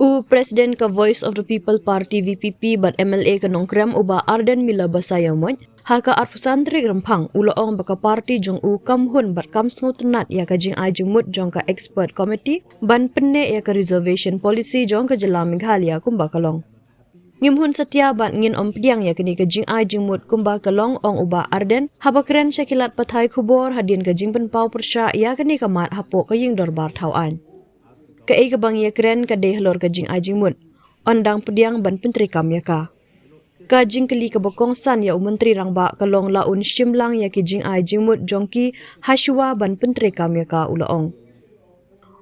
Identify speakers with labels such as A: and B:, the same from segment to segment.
A: Presiden ke Voice of the People Party VPP bat MLA ke Nongkrem uba Arden Mila Basayamot haka arpusantri rempang uloong baka parti jong kamhun bat kamsngu tenat ya ka jing ajumut jong ka expert committee ban penne ya ka reservation policy jong ka jelam Meghalaya kumba kalong. Ngimhun setia bat ngin ompiang ya kini ka jing ajumut kumba kalong ong uba Arden habakren syakilat patai kubor hadin ka jing penpau persya ya kini kamat hapo ka ying dorbar tauan. Kei kabang ya keren ka deh lor ka jing ajimut ondang pediang ban pentri kam ya ka jing keli ka bokong san ya menteri rangba kalong laun shimlang ya ki jing ajimut jongki hashwa ban pentri kam ya ka ulaong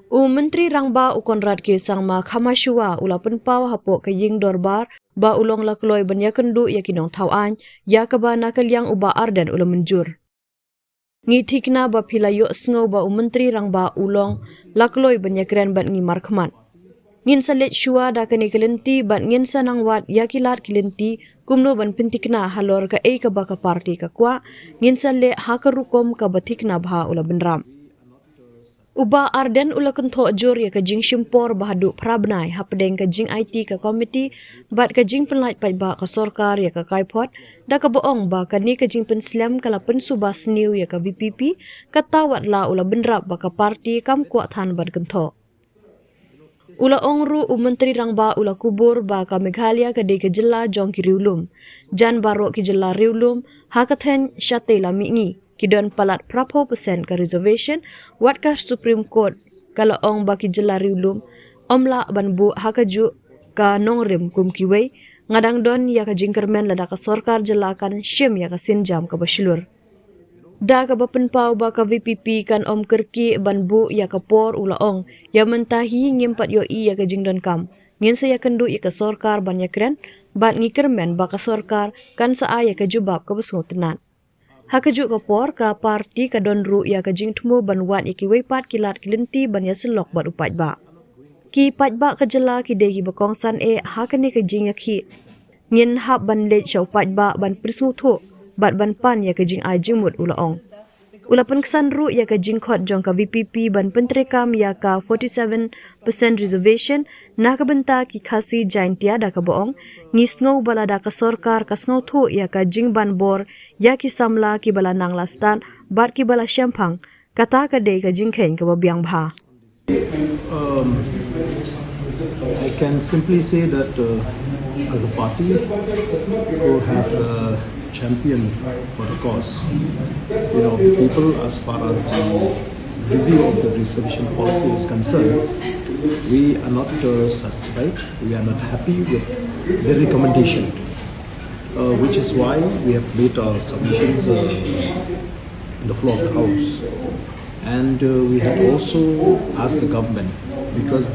A: menteri rangba ukonrad ke sangma khamashwa ula penpau hapo ka ying dorbar ba ulong lakloi ban ya kendu ya kinong tauan ya ka ba nakaliang uba Arden ula menjur ngitikna ba pilayo sngo ba menteri rangba ulong lakloi banyakren bat ngimar khmat ngin salet shua da kani kelenti bat ngin sanang wat yakilat kelenti kumno ban pintikna halor ka ka baka parti ka kwa ngin salet hakarukom ka batikna bha ula benram uba Arden ula kentho jor ya ka jing shimpor bahadu prabnai hapdeng ka jing IT ka committee bat ka jing penlait pai ba ka sorkar ya ka kaipot da ka boong ba kani ka jing penslam kala pensubas new ya ka VPP katawat la ula benrap ba ka parti kam kwa than bat kentho ula ongru menteri rangba ula kubur ba ka Meghalaya ka de ka jilla jong ki riulum jan baro ki jilla riulum hakathen shatela mingi kidon palat prapo persen ka reservation wat ka Supreme Court kala ong baki jela riulum omla banbu hakaju ka nongrim kum kiwei ngadang don ya ka jingkermen lada ka sorkar jelakan shim ya ka sinjam ka basilur da ka bapenpau ba ka VPP kan om kerki banbu ya ka por ula ong ya mentahi ngimpat yo ya ka jingdon kam ngin saya kendu ya ka sorkar banyakren bat ngikermen ba ka sorkar kan saa ya ka jubab ka besngu tenan hakajuk kapor ka parti ka donru ya ka jing thumu banwat iki weipat kilat kelenti ban ya selok bat upat ba ki pat ba ka jela ki degi bakong san hakani ka jing yakhi ngin hab ban le chau pat ba ban prisu thu bat ban pan ya ka jing ajimut ulaong ulapan kesan ru ya ka jing khot jong ka VPP ban pentrekam ya ka 47% reservation na ka benta ki khasi jain tiada ka boong ngisngau balada ka sorkar ka snau thu ya ka jing ban bor ya ki samla ki bala nang lastan bat ki bala syampang kata ka de ka jing khen ka babiang bha
B: I can simply say that as a party who have champion for the cause, of the people as far as the review of the reservation policy is concerned, we are not satisfied, we are not happy with the recommendation, which is why we have made our submissions in the floor of the House. And we have also asked the government, because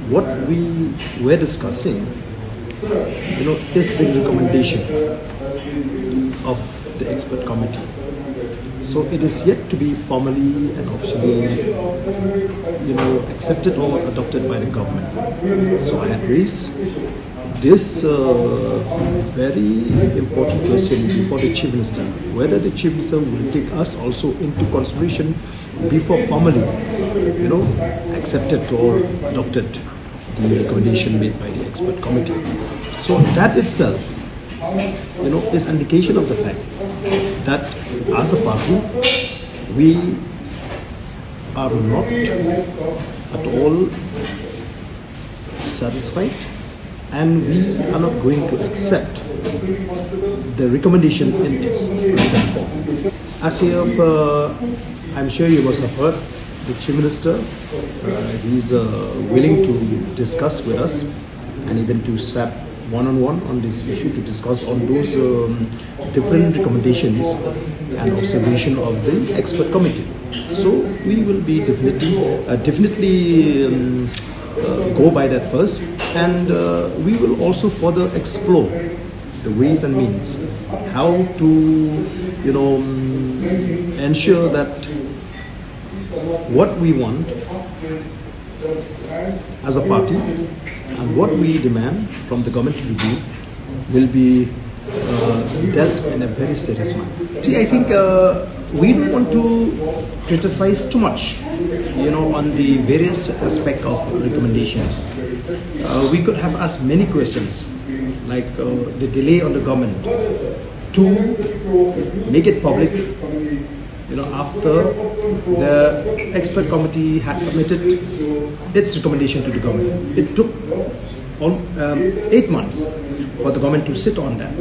B: what we were discussing, is the recommendation of the expert committee. So it is yet to be formally and officially, accepted or adopted by the government. So I had raised this very important question before the Chief Minister, whether the Chief Minister will take us also into consideration before formally, accepted or adopted the recommendation made by the expert committee. So that itself, is indication of the fact that as a party, we are not at all satisfied and we are not going to accept the recommendation in its present form. As you have, I'm sure you must have heard, the Chief Minister, he's willing to discuss with us and even to sat one-on-one on this issue to discuss on those different recommendations and observation of the expert committee. So we will be definitely go by that first, and we will also further explore the ways and means how to ensure that what we want as a party and what we demand from the government to do will be dealt in a very serious manner. See, I think we don't want to criticize too much, on the various aspect of recommendations. We could have asked many questions, like the delay on the government to make it public, after the expert committee had submitted its recommendation to the government. It took 8 months for the government to sit on that.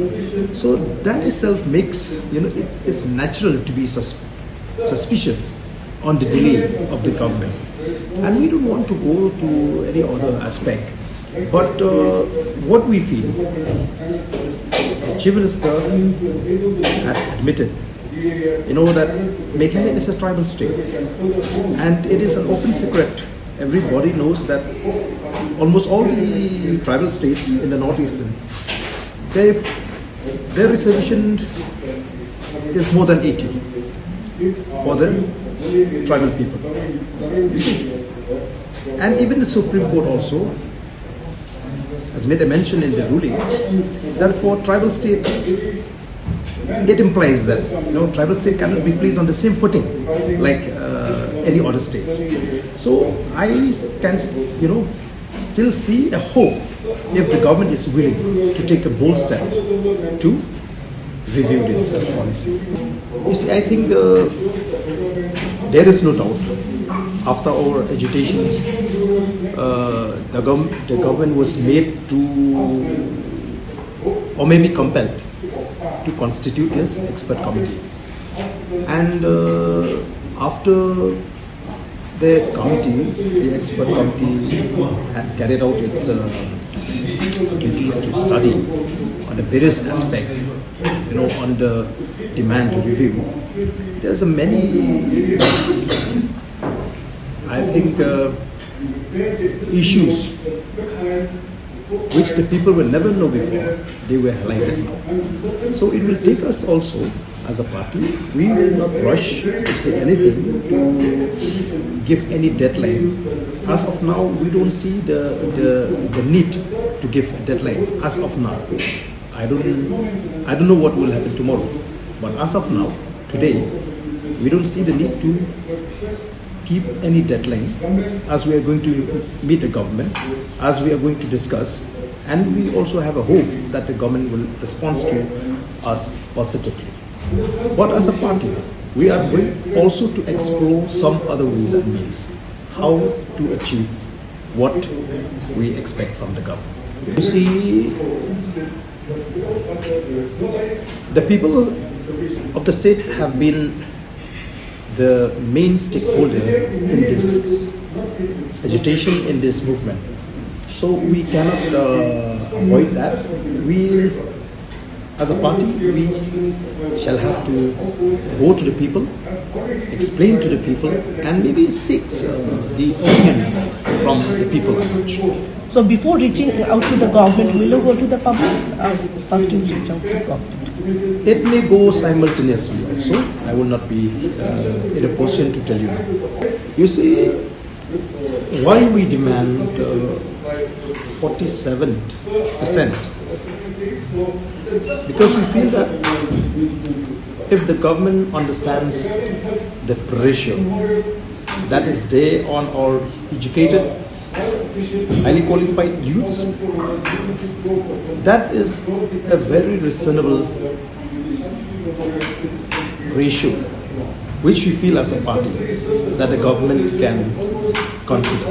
B: So that itself makes, it is natural to be suspicious on the delay of the government. And we don't want to go to any other aspect. But what we feel, the Chief Minister has admitted, that Meghalaya is a tribal state. And it is an open secret. Everybody knows that almost all the tribal states in the northeastern, their reservation is more than 80 for the tribal people. You see? And even the Supreme Court also has made a mention in the ruling that for tribal state, it implies that tribal state cannot be placed on the same footing like any other states. So I can still see a hope if the government is willing to take a bold step to review this policy. You see, I think there is no doubt after our agitations, the government was made to, or maybe compelled to constitute this expert committee. And after the expert committee had carried out its duties to study on the various aspects, on the demand to review, there's a many, I think, issues which the people will never know before, they were highlighted now. So it will take us also, as a party, we will not rush to say anything, to give any deadline. As of now, we don't see the need to give a deadline. As of now, I don't know what will happen tomorrow, but as of now, today, we don't see the need to keep any deadline, as we are going to meet the government, as we are going to discuss, and we also have a hope that the government will respond to us positively. But as a party, we are going also to explore some other ways and means how to achieve what we expect from the government. You see, the people of the state have been the main stakeholder in this agitation, in this movement. So we cannot avoid that. We, as a party, we shall have to go to the people, explain to the people, and maybe seek the opinion from the people at large.
C: So before reaching out to the government, will you go to the public? First you reach out to the government.
B: It may go simultaneously also. I will not be in a position to tell you. You see, why we demand 47%? Because we feel that if the government understands the pressure that is there on our educated, highly qualified youths, that is a very reasonable ratio which we feel as a party that the government can consider.